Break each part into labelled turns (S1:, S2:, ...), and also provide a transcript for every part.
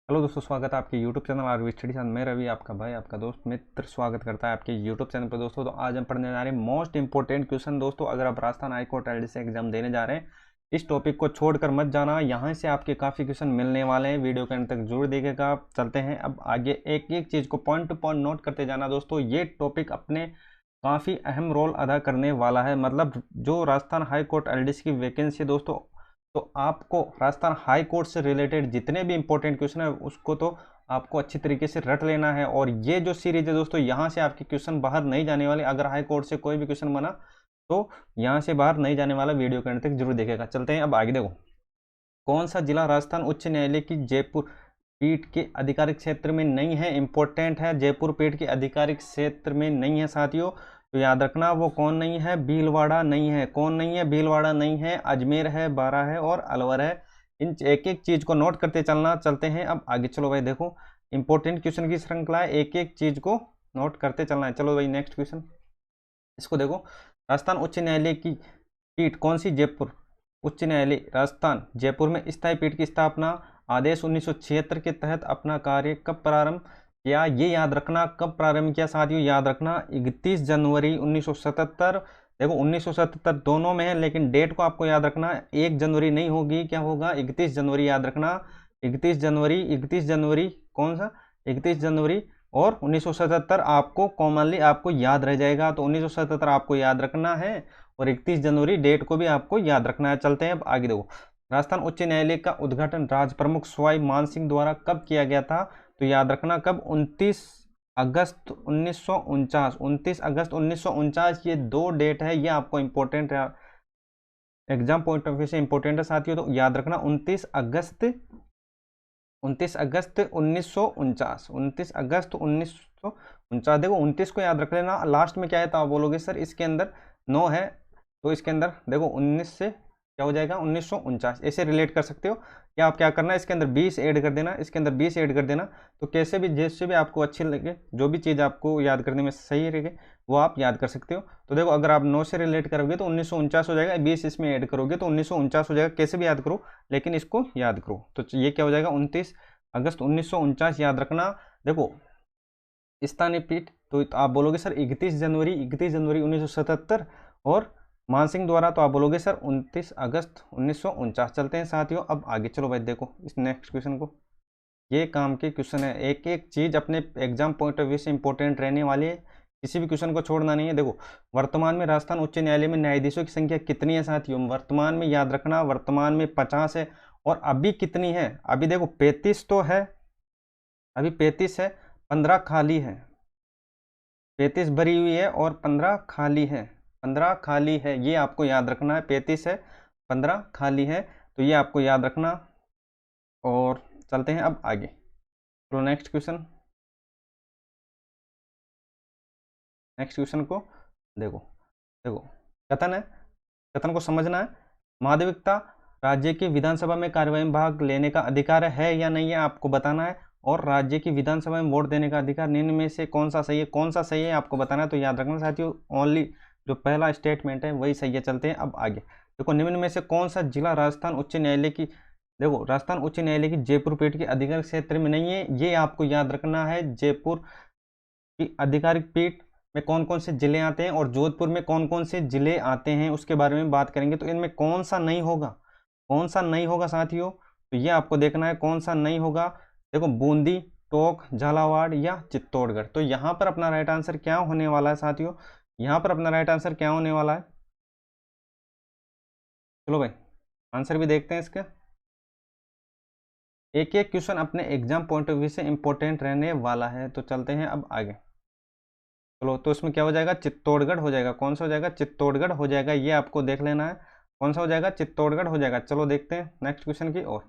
S1: Hello दोस्तों, स्वागत है आपके यूट्यूब चैनल आरवी स्टडी साथ। मैं रवि, आपका भाई, आपका दोस्त मित्र स्वागत करता है आपके यूट्यूब चैनल पर। दोस्तों, तो आज हम पढ़ने जा रहे हैं मोस्ट इंपॉर्टेंट क्वेश्चन। दोस्तों, अगर आप Rajasthan high court LDC exam देने जा रहे हैं, इस टॉपिक को छोड़कर मत जाना। यहाँ से आपके काफ़ी क्वेश्चन मिलने वाले हैं। वीडियो के अंत तक जरूर देखिएगा। आप चलते हैं अब आगे, एक एक चीज़ को पॉइंट टू पॉइंट नोट करते जाना। दोस्तों, ये टॉपिक अपने काफ़ी अहम रोल अदा करने वाला है। मतलब जो राजस्थान हाई कोर्ट एलडीसी की वैकेंसी है दोस्तों, तो आपको राजस्थान हाई कोर्ट से रिलेटेड जितने भी इंपॉर्टेंट क्वेश्चन है उसको तो आपको अच्छी तरीके से रट लेना है। और ये जो सीरीज है दोस्तों, यहाँ से आपके क्वेश्चन बाहर नहीं जाने वाले। अगर हाई कोर्ट से कोई भी क्वेश्चन बना तो यहाँ से बाहर नहीं जाने वाला। वीडियो के अंत तक जरूर देखेगा। चलते हैं अब आगे। देखो, कौन सा जिला राजस्थान उच्च न्यायालय की जयपुर पीठ के आधिकारिक क्षेत्र में नहीं है? इंपॉर्टेंट है, जयपुर पीठ के आधिकारिक क्षेत्र में नहीं है साथियों। तो याद रखना वो कौन नहीं है। भीलवाड़ा नहीं है। कौन नहीं है? भीलवाड़ा नहीं है। अजमेर है, बारा है और अलवर है। इन एक एक चीज को नोट करते चलना। चलते हैं अब आगे। चलो भाई, देखो, इंपॉर्टेंट क्वेश्चन की श्रृंखला है, एक एक चीज को नोट करते चलना है। चलो भाई, नेक्स्ट क्वेश्चन इसको देखो। राजस्थान उच्च न्यायालय की पीठ कौन सी? जयपुर उच्च न्यायालय राजस्थान जयपुर में स्थायी पीठ की स्थापना आदेश 1976 के तहत अपना कार्य कब प्रारंभ किया? ये याद रखना, कब प्रारंभ किया साथियों, याद रखना 31 जनवरी 1977। देखो 1977 दोनों में है, लेकिन डेट को आपको याद रखना। 1 जनवरी नहीं होगी, क्या होगा? 31 जनवरी याद रखना। 31 जनवरी, 31 जनवरी कौन सा? 31 जनवरी और 1977 आपको कॉमनली आपको याद रह जाएगा। तो 1977 आपको याद रखना है और 31 जनवरी डेट को भी आपको याद रखना है। चलते हैं अब आगे। देखो, राजस्थान उच्च न्यायालय का उद्घाटन राज प्रमुख सवाई मान सिंह द्वारा कब किया गया था? तो याद रखना कब? 29 अगस्त 1949। 29 अगस्त 1949 ये दो डेट है। ये आपको इंपॉर्टेंट है, एग्जाम पॉइंट ऑफ व्यू से इंपॉर्टेंट है साथियों। तो याद रखना 29 अगस्त 1949। 29 अगस्त 1949। देखो 29 को याद रख लेना। लास्ट में क्या है तो आप बोलोगे सर इसके अंदर 9 है, तो इसके अंदर देखो 19 से क्या हो जाएगा? 1949। ऐसे रिलेट कर सकते हो। या आप क्या करना, इसके अंदर 20 ऐड कर देना, इसके अंदर 20 ऐड कर देना। तो कैसे भी जैसे भी आपको अच्छी लगे, जो भी चीज़ आपको याद करने में सही लगे वो आप याद कर सकते हो। तो देखो, अगर आप 9 से रिलेट करोगे तो 1949 हो जाएगा, 20 इसमें ऐड करोगे तो 1949 हो जाएगा। कैसे भी याद करो, लेकिन इसको याद करो। तो ये क्या हो जाएगा? 29 अगस्त 1949 याद रखना। देखो, स्थानीय पीठ तो आप बोलोगे सर 31 जनवरी, 31 जनवरी 1977। और मानसिंह द्वारा तो आप बोलोगे सर 29 अगस्त 1949। चलते हैं साथियों अब आगे। चलो भाई, देखो इस नेक्स्ट क्वेश्चन को, ये काम के क्वेश्चन है। एक एक चीज अपने एग्जाम पॉइंट ऑफ व्यू से इंपॉर्टेंट रहने वाली है। किसी भी क्वेश्चन को छोड़ना नहीं है। देखो, वर्तमान में राजस्थान उच्च न्यायालय में न्यायाधीशों की संख्या कितनी है साथियों? वर्तमान में याद रखना, वर्तमान में 50 है। और अभी कितनी है? अभी देखो 35 तो है, अभी 35 है, 15 खाली है। 35 भरी हुई है और 15 खाली है। 15 खाली है, ये आपको याद रखना है। 35 है, 15 खाली है, तो ये आपको याद रखना। और चलते हैं अब आगे। तो नेक्स्ट क्वेश्चन, नेक्स्ट क्वेश्चन को देखो। देखो, कथन है, कथन को समझना है। माध्यमिकता राज्य की विधानसभा में कार्यवाही में भाग लेने का अधिकार है या नहीं है आपको बताना है। और राज्य की विधानसभा में वोट देने का अधिकार निम्न में से कौन सा सही है? कौन सा सही है आपको बताना है। तो याद रखना साथियों, ओनली जो पहला स्टेटमेंट है वही सही है। चलते हैं अब आगे। देखो, निम्न में से कौन सा जिला राजस्थान उच्च न्यायालय की, देखो राजस्थान उच्च न्यायालय की जयपुर पीठ के अधिकार क्षेत्र में नहीं है? ये आपको याद रखना है। जयपुर की आधिकारिक पीठ में कौन कौन से जिले आते हैं और जोधपुर में कौन कौन से जिले आते हैं उसके बारे में बात करेंगे। तो इनमें कौन सा नहीं होगा? कौन सा नहीं होगा साथियों? तो ये आपको देखना है कौन सा नहीं होगा। देखो, बूंदी, टोंक, झालावाड़ या चित्तौड़गढ़। तो यहाँ पर अपना राइट आंसर क्या होने वाला है साथियों? यहाँ पर अपना राइट आंसर क्या होने वाला है? चलो भाई, आंसर भी देखते हैं इसका। एक एक क्वेश्चन अपने एग्जाम पॉइंट ऑफ व्यू से इंपॉर्टेंट रहने वाला है। तो चलते हैं अब आगे। चलो, तो इसमें क्या हो जाएगा? चित्तौड़गढ़ हो जाएगा। कौन सा हो जाएगा? चित्तौड़गढ़ हो जाएगा। ये आपको देख लेना है, कौन सा हो जाएगा? चित्तौड़गढ़ हो जाएगा। चलो देखते हैं नेक्स्ट क्वेश्चन की ओर।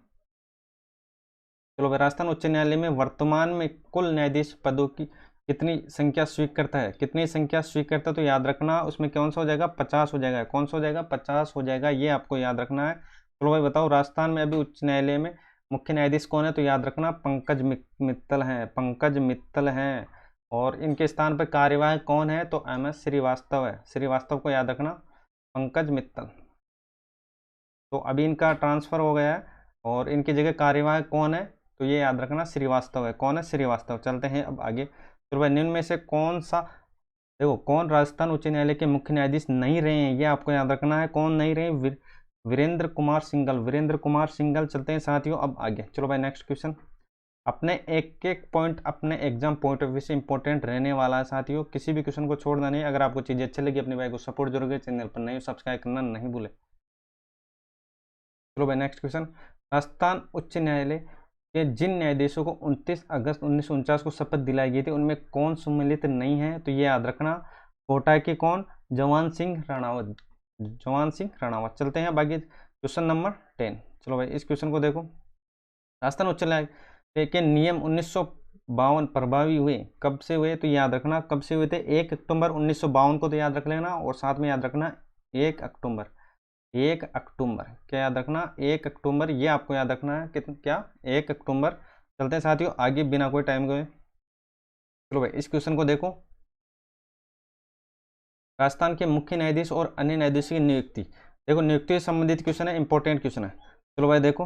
S1: चलो भाई, राजस्थान उच्च न्यायालय में वर्तमान में कुल न्यायाधीश पदों की कितनी संख्या स्वीकृत है? कितनी संख्या स्वीकृत है? तो याद रखना उसमें कौन सा हो जाएगा? 50 हो जाएगा। कौन सा हो जाएगा? 50 हो जाएगा। ये आपको याद रखना है। चलो भाई, बताओ राजस्थान में अभी उच्च न्यायालय में मुख्य न्यायाधीश कौन है? तो याद रखना पंकज मित्तल हैं। पंकज मित्तल हैं। और इनके स्थान पर कार्यवाहक कौन है? तो MS श्रीवास्तव है। श्रीवास्तव को याद रखना, पंकज मित्तल। तो अभी इनका ट्रांसफर हो गया है और इनकी जगह कार्यवाहक कौन है? तो ये याद रखना श्रीवास्तव है। कौन है? श्रीवास्तव। चलते हैं अब आगे। चलो भाई, निम्न में से कौन सा, देखो कौन राजस्थान उच्च न्यायालय के मुख्य न्यायाधीश नहीं रहे हैं, ये आपको याद रखना है। कौन नहीं रहे? वीरेंद्र कुमार सिंघल, वीरेंद्र कुमार सिंघल। चलते हैं साथियों अब आगे। चलो भाई नेक्स्ट क्वेश्चन, अपने एक एक पॉइंट अपने एग्जाम पॉइंट ऑफ व्यू से इंपॉर्टेंट रहने वाला है साथियों, किसी भी क्वेश्चन को छोड़ना नहीं। अगर आपको चीज़ें अच्छी लगी अपने भाई को सपोर्ट जरूर करें, चैनल पर नहीं सब्सक्राइब करना नहीं भूले। चलो भाई नेक्स्ट क्वेश्चन, राजस्थान उच्च न्यायालय के जिन न्यायाधीशों को 29 अगस्त 1949 को शपथ दिलाई गई थी उनमें कौन सम्मिलित नहीं है? तो ये याद रखना, कोटा के कौन? जवान सिंह राणावत, जवान सिंह राणावत। चलते हैं बाकी क्वेश्चन नंबर 10। चलो भाई इस क्वेश्चन को देखो, राजस्थान उच्च न्यायालय के नियम 1952 प्रभावी हुए कब से हुए? तो याद रखना कब से हुए थे? 1 अक्टूबर 1952 को तो याद रख लेना, और साथ में याद रखना 1 अक्टूबर, 1 अक्टूबर क्या याद रखना? 1 अक्टूबर, ये आपको याद रखना है कितना, क्या 1 अक्टूबर। चलते हैं साथियों आगे बिना कोई टाइम गए। चलो भाई इस क्वेश्चन को देखो, राजस्थान के मुख्य न्यायाधीश और अन्य न्यायाधीशों की नियुक्ति। देखो नियुक्ति से संबंधित क्वेश्चन है, इंपॉर्टेंट क्वेश्चन है। चलो भाई देखो,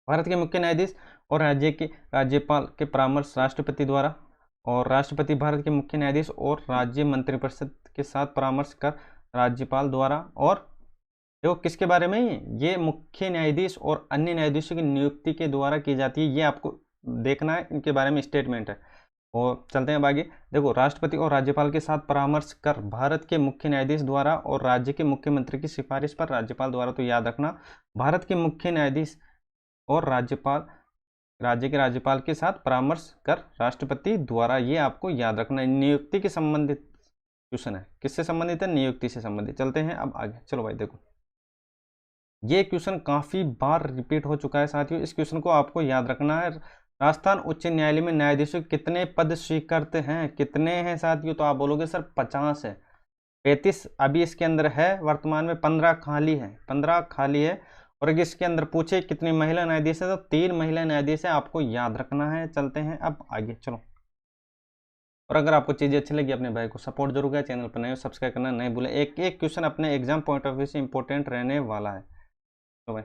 S1: भारत के मुख्य न्यायाधीश और राज्य के राज्यपाल के परामर्श राष्ट्रपति द्वारा, और राष्ट्रपति भारत के मुख्य न्यायाधीश और राज्य मंत्रिपरिषद के साथ परामर्श कर राज्यपाल द्वारा, और देखो किसके बारे में? ये मुख्य न्यायाधीश और अन्य न्यायाधीशों की नियुक्ति के द्वारा की जाती है, ये आपको देखना है, इनके बारे में स्टेटमेंट है। और चलते हैं आगे। देखो राष्ट्रपति और राज्यपाल के साथ परामर्श कर भारत के मुख्य न्यायाधीश द्वारा और राज्य के मुख्यमंत्री की सिफारिश पर राज्यपाल द्वारा। तो याद रखना, भारत के मुख्य न्यायाधीश और राज्यपाल, राज्य के राज्यपाल के साथ परामर्श कर राष्ट्रपति द्वारा, ये आपको याद रखना है। नियुक्ति के संबंधित क्वेश्चन है, किससे संबंधित है? नियुक्ति से संबंधित। चलते हैं अब आगे। चलो भाई देखो, ये क्वेश्चन काफी बार रिपीट हो चुका है साथियों, इस क्वेश्चन को आपको याद रखना है। राजस्थान उच्च न्यायालय में न्यायाधीशों के कितने पद स्वीकृत हैं? कितने हैं साथियों? तो आप बोलोगे सर 50 है, 35 अभी इसके अंदर है, वर्तमान में 15 खाली है, 15 खाली है। और अगर इसके अंदर पूछे कितनी महिला न्यायाधीश है, तो 3 महिला न्यायाधीश है, आपको याद रखना है। चलते हैं अब आगे। चलो, और अगर आपको चीज़ें अच्छी लगी अपने भाई को सपोर्ट जरूर करें, चैनल पर नए हो सब्सक्राइब करना नहीं भूलें। एक एक क्वेश्चन अपने एग्जाम पॉइंट ऑफ व्यू से इंपॉर्टेंट रहने वाला है। तो भाई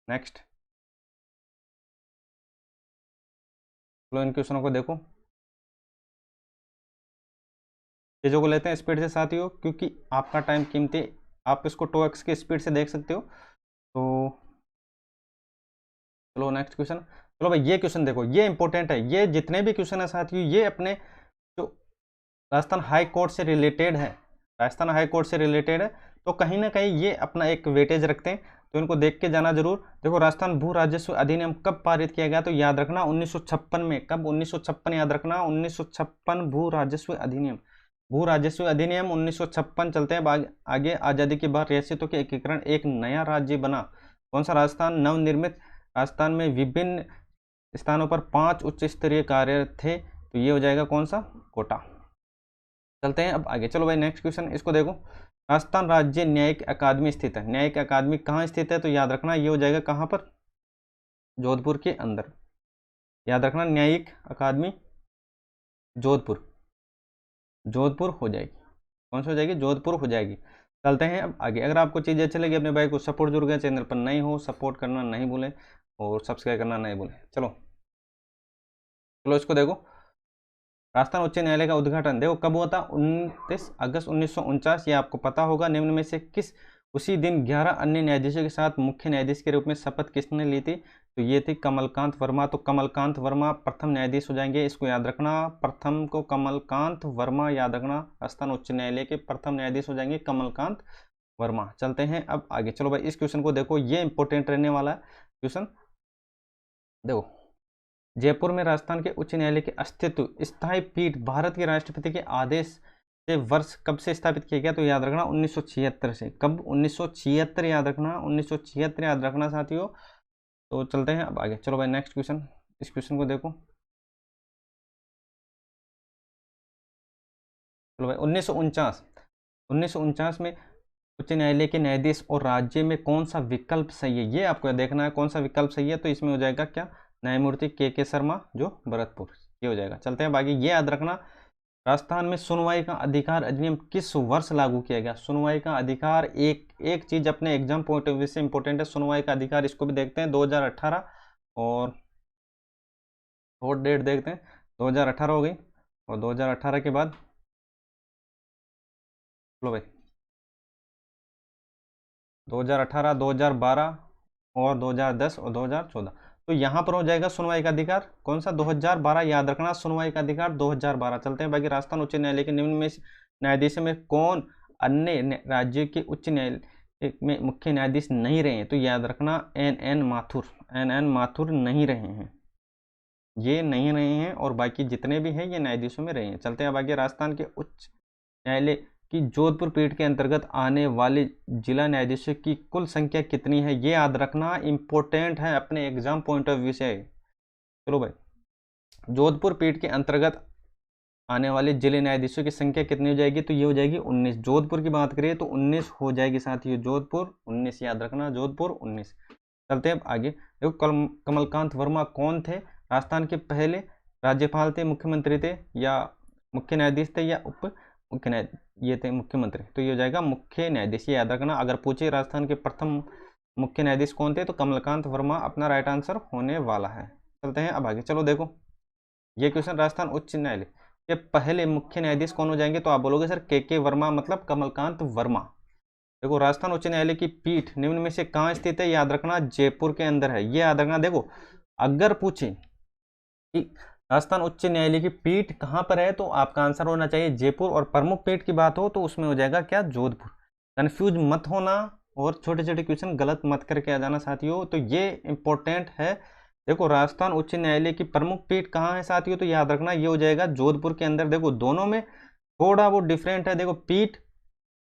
S1: नेक्स्ट, चलो इन क्वेश्चनों को देखो, चीज़ों को लेते हैं स्पीड से साथियों, क्योंकि आपका टाइम कीमती, आप इसको 2x की स्पीड से देख सकते हो। तो चलो नेक्स्ट क्वेश्चन। चलो भाई ये क्वेश्चन देखो, ये इंपॉर्टेंट है। ये जितने भी क्वेश्चन है साथियों, ये अपने जो राजस्थान हाई कोर्ट से रिलेटेड है, राजस्थान हाई कोर्ट से रिलेटेड है, तो कहीं ना कहीं ये अपना एक वेटेज रखते हैं, तो इनको देख के जाना जरूर। देखो राजस्थान भू राजस्व अधिनियम कब पारित किया गया? तो याद रखना 1956 में। कब? 1956 याद रखना, 1956 भू राजस्व अधिनियम, भू राजस्व अधिनियम 1956। चलते हैं आगे। आजादी के बाद रियासतों के एकीकरण, एक नया राज्य बना, कौन सा? राजस्थान। नवनिर्मित राजस्थान में विभिन्न स्थानों पर 5 उच्च स्तरीय कार्य थे, तो ये हो जाएगा कौन सा? कोटा। चलते हैं अब आगे। चलो भाई नेक्स्ट क्वेश्चन, इसको देखो, राजस्थान राज्य न्यायिक अकादमी स्थित है। न्यायिक अकादमी कहाँ स्थित है? तो याद रखना ये हो जाएगा कहाँ पर? जोधपुर के अंदर। याद रखना न्यायिक अकादमी जोधपुर, जोधपुर हो जाएगी। कौन सी हो जाएगी? जोधपुर हो जाएगी। चलते हैं अब आगे। अगर आपको चीज़ें अच्छी लगी अपने भाई को सपोर्ट जरूर करें, चैनल पर नहीं हो सपोर्ट करना नहीं भूलें, और सब्सक्राइब करना नहीं भूलें। चलो चलो इसको देखो, राजस्थान उच्च न्यायालय का उद्घाटन देखो कब हुआ था? 29 अगस्त 1949। ये आपको पता होगा। निम्न में से किस उसी दिन 11 अन्य न्यायाधीशों के साथ मुख्य न्यायाधीश के रूप में शपथ किसने ली थी? तो ये थी कमलकांत वर्मा। तो कमलकांत वर्मा प्रथम न्यायाधीश हो जाएंगे, इसको याद रखना। प्रथम को कमलकांत वर्मा याद रखना, राजस्थान उच्च न्यायालय के प्रथम न्यायाधीश हो जाएंगे कमलकांत वर्मा। चलते हैं अब आगे। चलो भाई इस क्वेश्चन को देखो, ये इंपॉर्टेंट रहने वाला है क्वेश्चन। देखो, जयपुर में राजस्थान के उच्च न्यायालय के अस्तित्व स्थायी पीठ भारत के राष्ट्रपति के आदेश से वर्ष कब से स्थापित किया गया? तो याद रखना 1976 से। कब? 1976 याद रखना, 1976 याद रखना साथियों। तो चलते हैं अब आगे। चलो भाई नेक्स्ट क्वेश्चन, इस क्वेश्चन को देखो। चलो भाई 1949 में उच्च न्यायालय के न्यायाधीश और राज्य में कौन सा विकल्प सही है? ये आपको देखना है कौन सा विकल्प सही है। तो इसमें हो जाएगा क्या? न्यायमूर्ति के शर्मा जो भरतपुर, ये हो जाएगा। चलते हैं बाकी। ये याद रखना, राजस्थान में सुनवाई का अधिकार अधिनियम किस वर्ष लागू किया गया? सुनवाई का अधिकार, एक एक चीज अपने एग्जाम पॉइंट ऑफ व्यू से इंपॉर्टेंट है, सुनवाई का अधिकार, इसको भी देखते हैं 2018 और डेट देखते हैं। 2018 हो गई और 2018 के बाद लो भाई 2018, 2012 और 2010 और 2014। तो यहाँ पर हो जाएगा सुनवाई का अधिकार कौन सा? 2012। याद रखना, सुनवाई का अधिकार 2012। चलते हैं बाकी। राजस्थान उच्च न्यायालय के निम्न में न्यायाधीश में कौन अन्य राज्य के उच्च न्यायालय में मुख्य न्यायाधीश नहीं रहे हैं? तो याद रखना एन एन माथुर नहीं रहे हैं, ये नहीं रहे हैं, और बाकी जितने भी हैं ये न्यायाधीशों में रहे हैं। चलते हैं आगे। राजस्थान के उच्च न्यायालय की जोधपुर पीठ के अंतर्गत आने वाले जिला न्यायाधीशों की कुल संख्या कितनी है? ये याद रखना, इंपॉर्टेंट है अपने एग्जाम पॉइंट ऑफ व्यू से। चलो भाई, जोधपुर पीठ के अंतर्गत आने वाले जिले न्यायाधीशों की संख्या कितनी हो जाएगी? तो ये हो जाएगी 19। जोधपुर की बात करें तो 19 हो जाएगी साथियों, जोधपुर 19, याद रखना जोधपुर 19। चलते हैं आगे। देखो कमलकांत वर्मा कौन थे? राजस्थान के पहले राज्यपाल थे, मुख्यमंत्री थे, या मुख्य न्यायाधीश थे, या उप मुख्य न्यायाधीश, ये थे मुख्यमंत्री। तो ये हो जाएगा मुख्य न्यायाधीश, याद रखना। अगर पूछे राजस्थान के प्रथम मुख्य न्यायाधीश कौन थे तो कमलकांत वर्मा अपना राइट आंसर होने वाला है। चलते हैं अब आगे। चलो देखो, ये क्वेश्चन, राजस्थान उच्च न्यायालय के पहले मुख्य न्यायाधीश कौन हो जाएंगे? तो आप बोलोगे सर के वर्मा मतलब कमलकांत वर्मा। देखो, राजस्थान उच्च न्यायालय की पीठ निम्न में से कहाँ स्थित है? याद रखना जयपुर के अंदर है, ये याद रखना। देखो, अगर पूछे कि राजस्थान उच्च न्यायालय की पीठ कहाँ पर है तो आपका आंसर होना चाहिए जयपुर, और प्रमुख पीठ की बात हो तो उसमें हो जाएगा क्या? जोधपुर। कंफ्यूज मत होना और छोटे छोटे क्वेश्चन गलत मत करके आ जाना साथियों, तो ये इंपॉर्टेंट है। देखो, राजस्थान उच्च न्यायालय की प्रमुख पीठ कहाँ है साथियों? तो याद रखना ये हो जाएगा जोधपुर के अंदर। देखो, दोनों में थोड़ा वो डिफरेंट है। देखो, पीठ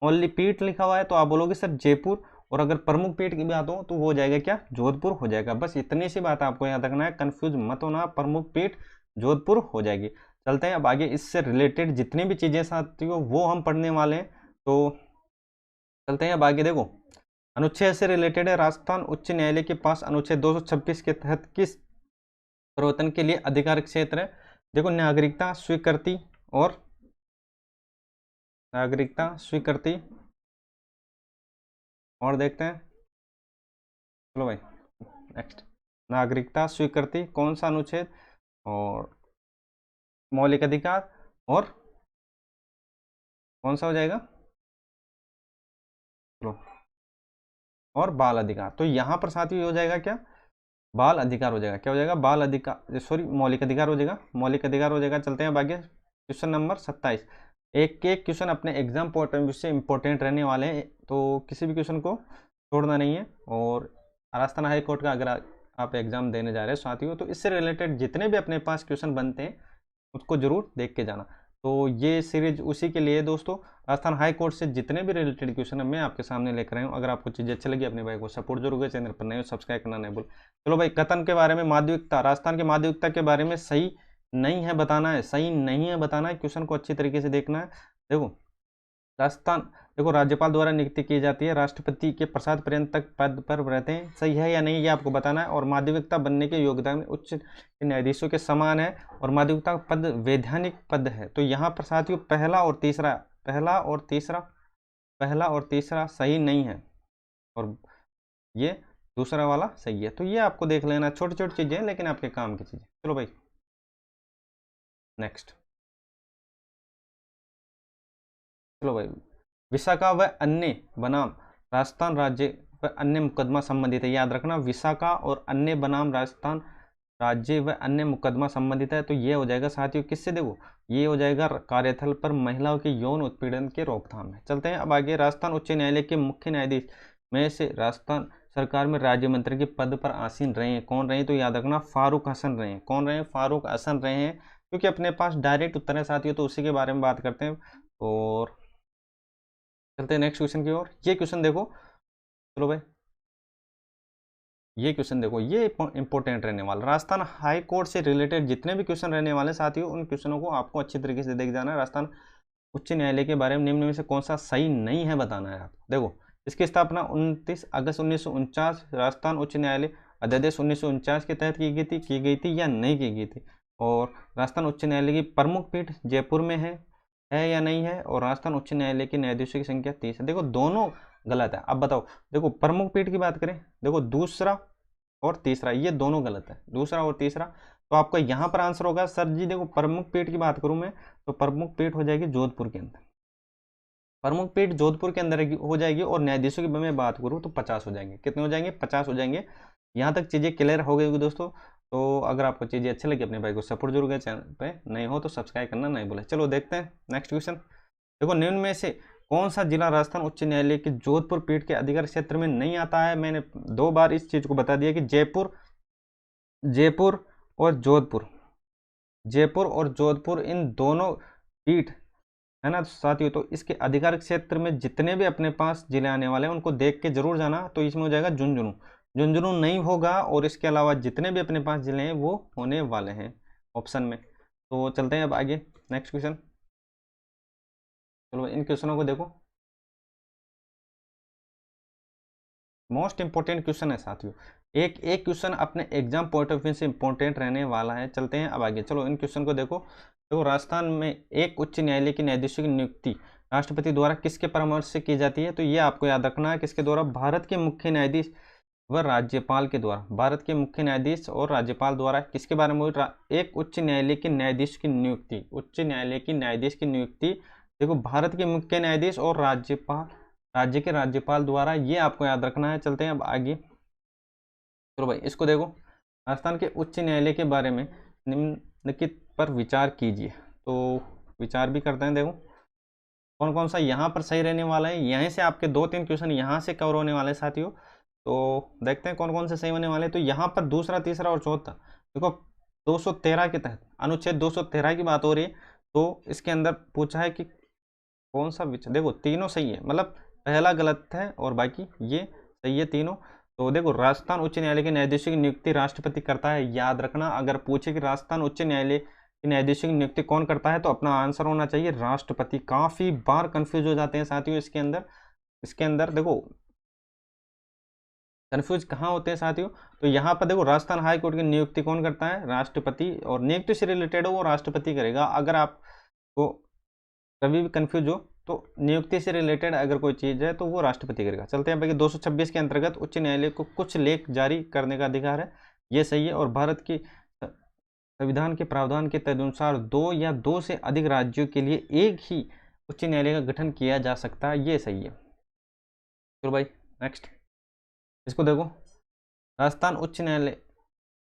S1: ओनली पीठ लिखा हुआ है तो आप बोलोगे सर जयपुर, और अगर प्रमुख पीठ की बात हो तो वो हो जाएगा क्या? जोधपुर हो जाएगा। बस इतनी सी बात आपको याद रखना है, कंफ्यूज मत होना, प्रमुख पीठ जोधपुर हो जाएगी। चलते हैं अब आगे। इससे रिलेटेड जितनी भी चीजें साथियों वो हम पढ़ने वाले हैं, तो चलते हैं अब आगे। देखो, अनुच्छेद से रिलेटेड है। राजस्थान उच्च न्यायालय के पास अनुच्छेद 226 के तहत किस प्रवर्तन के लिए अधिकार क्षेत्र है? देखो, नागरिकता स्वीकृति और देखते हैं। चलो भाई नेक्स्ट, नागरिकता स्वीकृति कौन सा अनुच्छेद? और मौलिक अधिकार, और कौन सा हो जाएगा? चलो, और बाल अधिकार। तो यहां पर साथियों हो जाएगा क्या? बाल अधिकार हो जाएगा। क्या हो जाएगा? बाल अधिकार, सॉरी मौलिक अधिकार हो जाएगा, मौलिक अधिकार हो जाएगा। चलते हैं आगे। Question number 27। एक एक क्वेश्चन अपने एग्जाम पॉइंट ऑफ व्यू से इंपॉर्टेंट रहने वाले हैं, तो किसी भी क्वेश्चन को छोड़ना नहीं है। और राजस्थान हाई कोर्ट का अगर आप एग्जाम देने जा रहे हैं साथियों, तो इससे रिलेटेड जितने भी अपने पास क्वेश्चन बनते हैं उसको जरूर देख के जाना। तो ये सीरीज उसी के लिए दोस्तों, राजस्थान हाई कोर्ट से जितने भी रिलेटेड क्वेश्चन है मैं आपके सामने लेकर आया हूँ। अगर आपको चीज़ अच्छी लगी अपने भाई को सपोर्ट जरूर करें, चैनल पर नए हो सब्सक्राइब करना नहीं भूल। चलो भाई, कथन के बारे में, माध्यमिकता, राजस्थान के माध्यमिकता के बारे में सही नहीं है बताना है, सही नहीं है बताना है, क्वेश्चन को अच्छी तरीके से देखना है। देखो, राजस्थान, देखो राज्यपाल द्वारा नियुक्ति की जाती है, राष्ट्रपति के प्रसाद पर्यंत तक पद पर रहते हैं, सही है या नहीं ये आपको बताना है। और माध्यमिकता बनने के योग्यता में उच्च न्यायाधीशों के समान है, और माध्यमिकता पद वैधानिक पद है। तो यहाँ पर साथियों पहला और तीसरा सही नहीं है, और ये दूसरा वाला सही है। तो ये आपको देख लेना, छोटी छोटी चीजें लेकिन आपके काम की चीजें। चलो भाई नेक्स्ट। चलो भाई, विशाखा व अन्य बनाम राजस्थान राज्य व अन्य मुकदमा संबंधित है। याद रखना, विशाखा और अन्य बनाम राजस्थान राज्य व अन्य मुकदमा संबंधित है। तो ये हो जाएगा साथियों किससे? देखो, ये हो जाएगा कार्यस्थल पर महिलाओं के यौन उत्पीड़न के रोकथाम में। चलते हैं अब आगे। राजस्थान उच्च न्यायालय के मुख्य न्यायाधीश में से राजस्थान सरकार में राज्य मंत्री के पद पर आसीन रहे हैं कौन रहे हैं? तो याद रखना फारूक हसन रहे हैं। कौन रहे हैं? फारूक हसन रहे हैं, क्योंकि अपने पास डायरेक्ट उत्तर है साथियों, तो उसी के बारे में बात करते हैं। और चलते हैं नेक्स्ट क्वेश्चन की ओर। ये क्वेश्चन देखो, चलो भाई ये क्वेश्चन देखो, ये इंपॉर्टेंट रहने वाला। राजस्थान हाई कोर्ट से रिलेटेड जितने भी क्वेश्चन रहने वाले साथियों, उन क्वेश्चनों को आपको अच्छी तरीके से देख जाना है। राजस्थान उच्च न्यायालय के बारे में निम्न में से कौन सा सही नहीं है बताना है आपको। देखो, इसकी स्थापना 29 अगस्त 1949 राजस्थान उच्च न्यायालय अध्यादेश 1949 के तहत की गई थी या नहीं की गई थी। और राजस्थान उच्च न्यायालय की प्रमुख पीठ जयपुर में है, है या नहीं है, और राजस्थान उच्च न्यायालय के न्यायाधीशों की संख्या 30 है। देखो दोनों गलत है। अब बताओ, देखो प्रमुख पीठ की बात करें, देखो दूसरा और तीसरा ये दोनों गलत है, दूसरा और तीसरा। तो आपका यहाँ पर आंसर होगा सर जी, देखो प्रमुख पीठ की बात करूं मैं तो प्रमुख पीठ हो जाएगी जोधपुर के अंदर, प्रमुख पीठ जोधपुर के अंदर हो जाएगी। और न्यायाधीशों की मैं बात करूँ तो 50 हो जाएंगे। कितने हो जाएंगे? 50 हो जाएंगे। यहाँ तक चीज़ें क्लियर हो गई होगी दोस्तों। तो अगर आपको चीज़ें अच्छी लगी अपने भाई को सपोर्ट जरूर करें, चैनल पे नए हो तो सब्सक्राइब करना नहीं भूलें। चलो देखते हैं नेक्स्ट क्वेश्चन। देखो निम्न में से कौन सा जिला राजस्थान उच्च न्यायालय के जोधपुर पीठ के अधिकार क्षेत्र में नहीं आता है? मैंने 2 बार इस चीज को बता दिया कि जयपुर और जोधपुर, जयपुर और जोधपुर इन दोनों पीठ है ना साथियों। तो इसके अधिकार क्षेत्र में जितने भी अपने पास जिले आने वाले हैं उनको देख के जरूर जाना। तो इसमें हो जाएगा झुंझुनू, झुंझुनू नहीं होगा। और इसके अलावा जितने भी अपने पास जिले हैं वो होने वाले हैं ऑप्शन में। तो चलते हैं अब आगे नेक्स्ट क्वेश्चन। चलो इन क्वेश्चनों को देखो, मोस्ट इंपोर्टेंट क्वेश्चन है साथियों। एक एक क्वेश्चन अपने एग्जाम पॉइंट ऑफ व्यू से इंपॉर्टेंट रहने वाला है। चलते हैं अब आगे। चलो इन क्वेश्चन को देखो। तो राजस्थान में एक उच्च न्यायालय के न्यायाधीशों की नियुक्ति राष्ट्रपति द्वारा किसके परामर्श से की जाती है? तो ये आपको याद रखना है, किसके द्वारा? भारत के मुख्य न्यायाधीश व राज्यपाल के द्वारा। भारत के मुख्य न्यायाधीश और राज्यपाल द्वारा किसके बारे में? एक उच्च न्यायालय के न्यायाधीश की नियुक्ति, उच्च न्यायालय की न्यायाधीश की नियुक्ति देखो भारत के मुख्य न्यायाधीश और राज्यपाल, राज्य के राज्यपाल द्वारा, ये आपको याद रखना है। चलते हैं अब आगे। चलो भाई इसको देखो, राजस्थान के उच्च न्यायालय के बारे में निम्नलिखित पर विचार कीजिए। तो विचार भी करते हैं। देखो कौन कौन सा यहाँ पर सही रहने वाला है। यहीं से आपके 2-3 क्वेश्चन यहाँ से कवर होने वाले हैं साथियों। तो देखते हैं कौन कौन से सही होने वाले हैं। तो यहाँ पर दूसरा, तीसरा और चौथा देखो 213 के तहत अनुच्छेद 213 की बात हो रही है। तो इसके अंदर पूछा है कि कौन सा विचार, देखो तीनों सही है, मतलब पहला गलत है और बाकी ये सही है तीनों। तो देखो राजस्थान उच्च न्यायालय के न्यायाधीशों की नियुक्ति राष्ट्रपति करता है, याद रखना। अगर पूछे कि राजस्थान उच्च न्यायालय के न्यायाधीशों की नियुक्ति कौन करता है तो अपना आंसर होना चाहिए राष्ट्रपति। काफी बार कंफ्यूज हो जाते हैं साथियों इसके अंदर देखो कंफ्यूज कहाँ होते हैं साथियों। तो यहाँ पर देखो राजस्थान हाई कोर्ट की नियुक्ति कौन करता है? राष्ट्रपति। और नियुक्ति से रिलेटेड हो वो राष्ट्रपति करेगा। अगर आपको कभी भी कंफ्यूज हो तो नियुक्ति से रिलेटेड अगर कोई चीज है तो वो राष्ट्रपति करेगा। चलते हैं भाई 226 के अंतर्गत उच्च न्यायालय को कुछ लेख जारी करने का अधिकार है, ये सही है। और भारत की संविधान के प्रावधान के तदनुसार 2 या 2 से अधिक राज्यों के लिए एक ही उच्च न्यायालय का गठन किया जा सकता है, ये सही है। चलो भाई नेक्स्ट इसको देखो, राजस्थान उच्च न्यायालय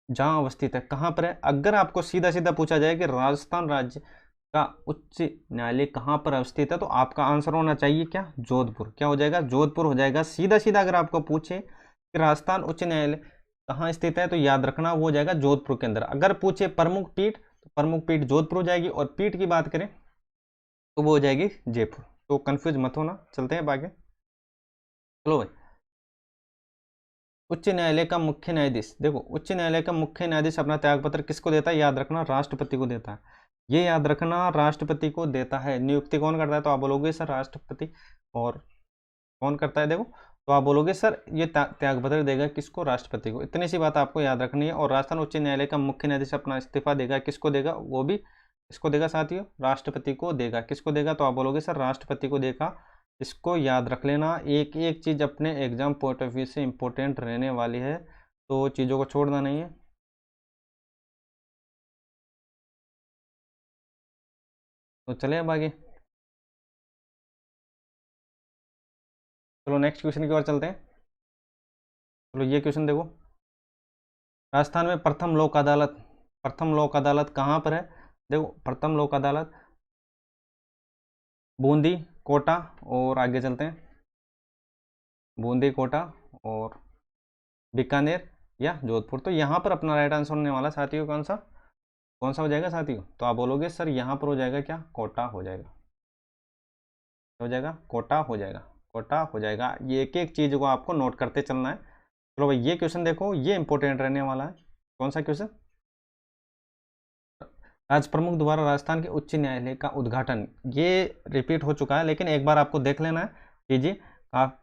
S1: जहां अवस्थित है कहां पर है? अगर आपको सीधा सीधा पूछा जाए कि राजस्थान राज्य का उच्च न्यायालय कहां पर अवस्थित है तो आपका आंसर होना चाहिए क्या? जोधपुर। क्या हो जाएगा? जोधपुर हो जाएगा। सीधा सीधा अगर आपको पूछे कि राजस्थान उच्च न्यायालय कहाँ स्थित है तो याद रखना वो हो जाएगा जोधपुर के अंदर। अगर पूछे प्रमुख पीठ तो प्रमुख पीठ जोधपुर हो जाएगी। और पीठ की बात करें तो वो हो जाएगी जयपुर। तो कंफ्यूज मत होना। चलते हैं आगे। चलो भाई उच्च न्यायालय का मुख्य न्यायाधीश, देखो उच्च न्यायालय का मुख्य न्यायाधीश अपना त्यागपत्र किसको देता है? याद रखना राष्ट्रपति को देता है, ये याद रखना राष्ट्रपति को देता है। नियुक्ति कौन करता है? तो आप बोलोगे सर राष्ट्रपति। और कौन करता है? देखो तो आप बोलोगे सर ये त्यागपत्र देगा किसको? राष्ट्रपति को। इतनी सी बात आपको याद रखनी है। और राजस्थान उच्च न्यायालय का मुख्य न्यायाधीश अपना इस्तीफा देगा, किसको देगा? वो भी किसको देगा साथियों? राष्ट्रपति को देगा। किसको देगा? तो आप बोलोगे सर राष्ट्रपति को देगा। इसको याद रख लेना। एक एक चीज अपने एग्जाम पॉइंट ऑफ व्यू से इंपॉर्टेंट रहने वाली है, तो चीजों को छोड़ना नहीं है। तो चले अब आगे। चलो नेक्स्ट क्वेश्चन की ओर चलते हैं। चलो ये क्वेश्चन देखो, राजस्थान में प्रथम लोक अदालत कहाँ पर है? देखो प्रथम लोक अदालत बूंदी, कोटा और आगे चलते हैं, बूंदी, कोटा और बीकानेर या जोधपुर। तो यहाँ पर अपना राइट आंसर होने वाला साथियों कौन सा हो जाएगा साथियों? तो आप बोलोगे सर यहाँ पर हो जाएगा क्या? कोटा हो जाएगा। हो जाएगा कोटा हो जाएगा, कोटा हो जाएगा। ये एक एक चीज को आपको नोट करते चलना है। चलो भाई ये क्वेश्चन देखो, ये इंपॉर्टेंट रहने वाला है। कौन सा क्वेश्चन? राज प्रमुख द्वारा राजस्थान के उच्च न्यायालय का उद्घाटन, ये रिपीट हो चुका है लेकिन एक बार आपको देख लेना है। कीजिए, आप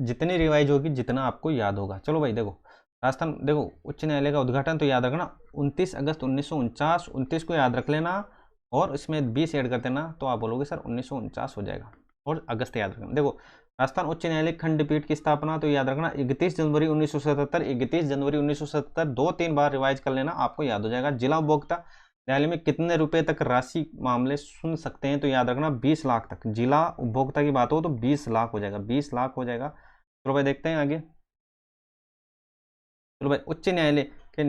S1: जितनी रिवाइज होगी जितना आपको याद होगा। चलो भाई देखो राजस्थान देखो उच्च न्यायालय का उद्घाटन तो याद रखना 29 अगस्त 1949, 29 को याद रख लेना। और इसमें 20 ऐड कर देना तो आप बोलोगे सर 1949 हो जाएगा। और अगस्त याद रखना। देखो राजस्थान उच्च न्यायालय खंडपीठ की स्थापना तो याद रखना 31 जनवरी 1977, 31 जनवरी 1977 2-3 बार रिवाइज कर लेना, आपको याद हो जाएगा। जिला उपभोक्ता न्यायालय में कितने रुपए तक राशि मामले सुन सकते हैं तो याद रखना 20 लाख तक। जिला उपभोक्ता की बात हो तो 20 लाख हो जाएगा, 20 लाख हो जाएगा। चलो भाई देखते हैं आगे। चलो भाई उच्च न्यायालय के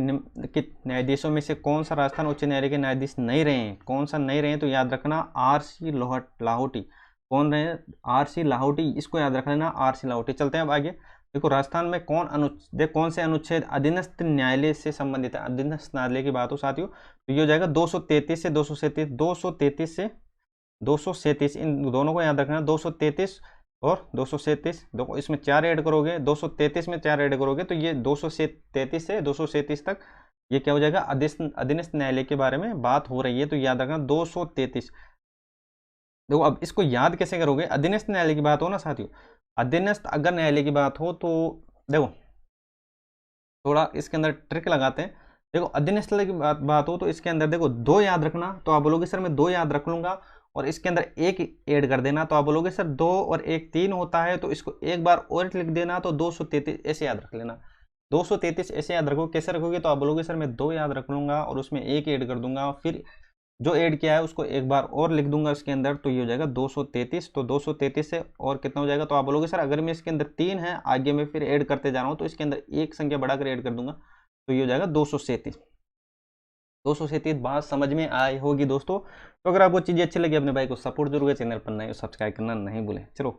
S1: न्यायाधीशों में से कौन सा राजस्थान उच्च न्यायालय के न्यायाधीश नहीं रहे हैं, कौन सा नहीं रहे हैं तो याद रखना आर.सी. लाहौटी। कौन रहे? आर.सी. लाहौटी, इसको याद रख लेना, आर.सी. लाहौटी। चलते हैं अब आगे। देखो राजस्थान में कौन से अनुच्छेद अधीनस्थ न्यायालय से संबंधित है। अधीनस्थ न्यायालय की बात हो साथियों तो ये हो जाएगा 233 से 237, 233 से 237, इन दोनों को याद रखना। 233 और 237, देखो इसमें 4 ऐड करोगे, 233 में 4 ऐड करोगे तो ये 233 से 237 तक ये क्या हो जाएगा, अधीनस्थ न्यायालय के बारे में बात हो रही है तो याद रखना 233। देखो अब इसको याद कैसे करोगे, अधीनस्थ न्यायालय की बात हो ना साथियों, अधीनस्थ अगर न्यायालय की बात हो तो देखो थोड़ा इसके अंदर ट्रिक लगाते हैं। देखो अधीनस्थ की बात हो तो इसके अंदर देखो 2 याद रखना तो आप बोलोगे सर मैं 2 याद रख लूंगा और इसके अंदर 1 ऐड कर देना तो आप बोलोगे सर 2 और 1 3 होता है तो इसको एक बार और लिख देना तो 233 ऐसे याद रख लेना। 233 ऐसे याद रखो, कैसे रखोगे तो आप बोलोगे सर मैं 2 याद रख लूंगा और उसमें 1 ऐड कर दूंगा, फिर जो ऐड किया है उसको एक बार और लिख दूंगा इसके अंदर तो ये हो जाएगा 233। तो 233 से और कितना हो जाएगा तो आप बोलोगे सर अगर मैं इसके अंदर 3 है आगे में फिर ऐड करते जा रहा हूँ तो इसके अंदर एक संख्या बढ़ाकर ऐड कर दूंगा तो ये हो जाएगा 237। 237 बात समझ में आई होगी दोस्तों। तो अगर आपको चीजें अच्छी लगी अपने भाई को सपोर्ट जरूर है, चैनल पर नए सब्सक्राइब करना नहीं भूलें। चलो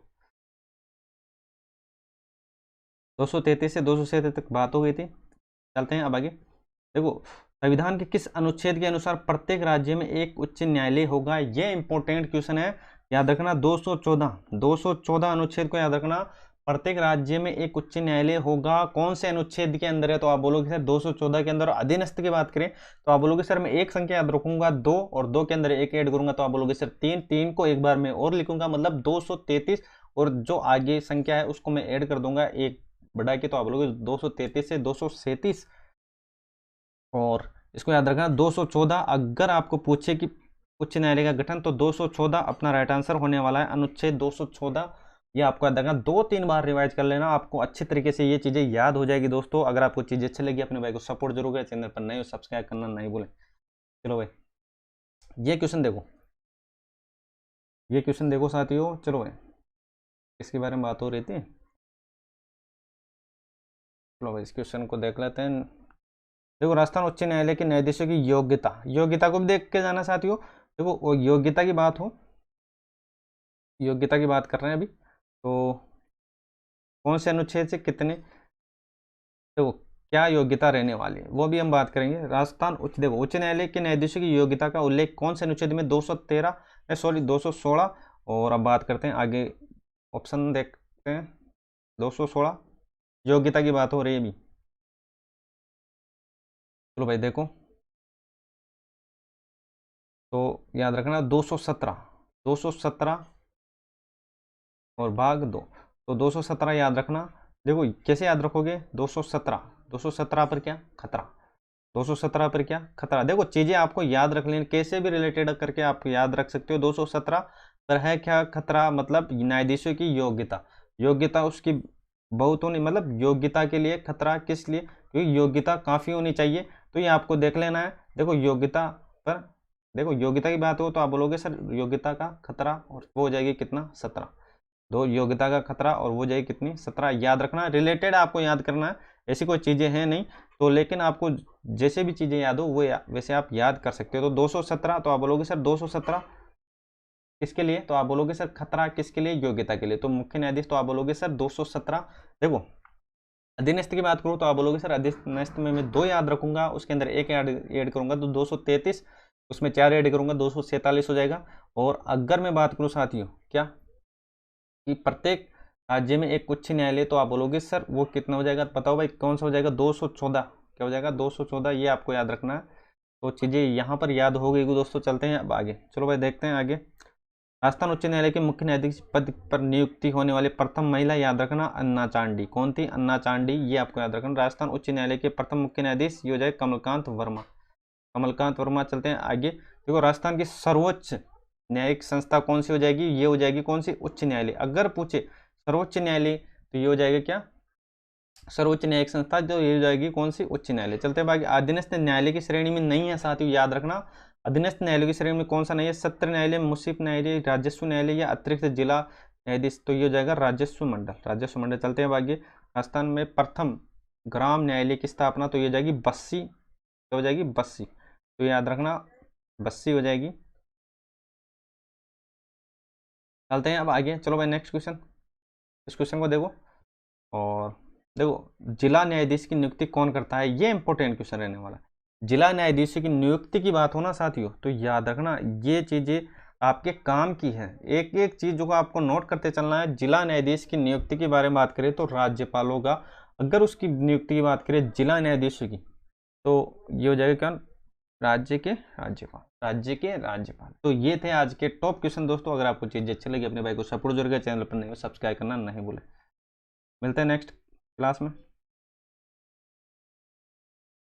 S1: 233 से 237 तक बात हो गई थी, चलते हैं अब आगे। देखो संविधान के किस अनुच्छेद के अनुसार प्रत्येक राज्य में एक उच्च न्यायालय होगा, ये इंपॉर्टेंट क्वेश्चन है, याद रखना 214 अनुच्छेद को याद रखना। प्रत्येक राज्य में एक उच्च न्यायालय होगा, कौन से अनुच्छेद के अंदर है तो आप बोलोगे सर 214 के अंदर। अधीनस्थ की बात करें तो आप बोलोगे सर मैं एक संख्या याद रखूंगा 2 और 2 के अंदर 1 ऐड करूंगा तो आप बोलोगे सर 3 को एक बार में और लिखूंगा मतलब 233 और जो आगे संख्या है उसको मैं ऐड कर दूंगा एक बढ़ा के तो आप बोलोगे 233 से 237। और इसको याद रखना 214, अगर आपको पूछे कि उच्च न्यायालय का गठन तो 214 अपना राइट आंसर होने वाला है, अनुच्छेद 214। ये आपको याद रखना, 2-3 बार रिवाइज कर लेना, आपको अच्छे तरीके से ये चीजें याद हो जाएगी दोस्तों। अगर आपको चीजें अच्छी लगी अपने भाई को सपोर्ट जरूर करें, चैनल पर नए हो सब्सक्राइब करना नहीं भूलें। चलो भाई ये क्वेश्चन देखो, ये क्वेश्चन देखो साथियों। चलो भाई इसके बारे में बात हो रही थी, चलो भाई इस क्वेश्चन को देख लेते हैं। देखो राजस्थान उच्च न्यायालय के न्यायाधीशों की योग्यता को भी देख के जाना साथियों। देखो योग्यता की बात हो, योग्यता की बात कर रहे हैं अभी तो कौन से अनुच्छेद से कितने, देखो क्या योग्यता रहने वाली है वो भी हम बात करेंगे। राजस्थान देखो उच्च न्यायालय के न्यायाधीशों की योग्यता का उल्लेख कौन से अनुच्छेद में 216 और अब बात करते हैं आगे, ऑप्शन देखते हैं। 216 योग्यता की बात हो रही है अभी। चलो भाई देखो तो याद रखना 217 और भाग 2 तो 217 याद रखना। देखो कैसे याद रखोगे 217 पर क्या खतरा, 217 पर क्या खतरा। देखो चीजें आपको याद रख लेनी, कैसे भी रिलेटेड करके आप याद रख सकते हो। 217 पर है क्या खतरा, मतलब न्यायाधीशों की योग्यता उसकी बहुत होनी, मतलब योग्यता के लिए खतरा किस लिए, क्योंकि योग्यता काफी होनी चाहिए तो ये आपको देख लेना है। देखो योग्यता पर, देखो योग्यता की बात हो तो आप बोलोगे सर योग्यता का खतरा और वो हो जाएगी कितना 17, दो योग्यता का खतरा और वो जाएगी कितनी 17। याद रखना रिलेटेड आपको याद करना है, ऐसी कोई चीजें हैं नहीं तो, लेकिन आपको जैसे भी चीजें याद हो वो वैसे आप याद कर सकते हो। तो 217 तो आप बोलोगे सर 217 किसके लिए तो आप बोलोगे सर खतरा किसके लिए, योग्यता के लिए। तो मुख्य न्यायाधीश तो आप बोलोगे सर 217। देखो अधीनस्थ की बात करूँ तो आप बोलोगे सर अधीनस्थ में मैं 2 याद रखूंगा, उसके अंदर 1 ऐड करूंगा तो 233, उसमें 4 ऐड करूंगा 247 हो जाएगा। और अगर मैं बात करूँ साथियों क्या कि प्रत्येक राज्य में एक उच्च न्यायालय तो आप बोलोगे सर वो कितना हो जाएगा, बताओ भाई कौन सा हो जाएगा 214, क्या हो जाएगा 214, ये आपको याद रखना है। तो चीजें यहाँ पर याद हो गई दोस्तों। चलते हैं अब आगे, चलो भाई देखते हैं आगे। राजस्थान उच्च न्यायालय के मुख्य न्यायाधीश पद पर नियुक्ति होने वाली प्रथम महिला याद रखना अन्ना चांडी, कौन थी अन्ना चांडी, ये आपको याद रखना। राजस्थान उच्च न्यायालय के प्रथम मुख्य न्यायाधीश ये हो जाए कमलकांत वर्मा। चलते हैं आगे। देखो राजस्थान की सर्वोच्च न्यायिक संस्था कौन सी हो जाएगी, ये हो जाएगी कौन सी, उच्च न्यायालय। अगर पूछे सर्वोच्च न्यायालय तो ये हो जाएगा क्या, सर्वोच्च न्यायिक संस्था, जो ये हो जाएगी कौन सी, उच्च न्यायालय। चलते हैं बाकी। अधीनस्थ न्यायालय की श्रेणी में नहीं है साथियों, याद रखना। अधीनस्थ न्यायालय की श्रेणी में कौन सा नहीं है, सत्र न्यायालय, मुंसिफ न्यायालय, राजस्व न्यायालय या अतिरिक्त जिला न्यायाधीश, तो ये हो जाएगा राजस्व मंडल, राजस्व मंडल। चलते हैं बाकी। राजस्थान में प्रथम ग्राम न्यायालय की स्थापना, तो ये हो जाएगी बस्सी, तो हो जाएगी बस्सी, तो याद रखना बस्सी हो जाएगी। चलते हैं अब आगे, चलो भाई नेक्स्ट क्वेश्चन। इस क्वेश्चन को देखो, और देखो जिला न्यायाधीश की नियुक्ति कौन करता है, ये इंपॉर्टेंट क्वेश्चन रहने वाला है। जिला न्यायाधीश की नियुक्ति की बात हो ना साथियों, तो याद रखना ये चीजें आपके काम की है, एक एक चीजों को आपको नोट करते चलना है। जिला न्यायाधीश की नियुक्ति के बारे में बात करें तो राज्यपाल होगा। अगर उसकी नियुक्ति की बात करें जिला न्यायाधीश की, तो ये हो जाएगा क्या, राज्य के राज्यपाल, राज्य के राज्यपाल। तो ये थे आज के टॉप क्वेश्चन दोस्तों। अगर आपको चीजें अच्छी लगी अपने भाई को सपोर्ट जरूर करें, चैनल पर नहीं हो सब्सक्राइब करना नहीं भूलें। मिलते हैं नेक्स्ट क्लास में।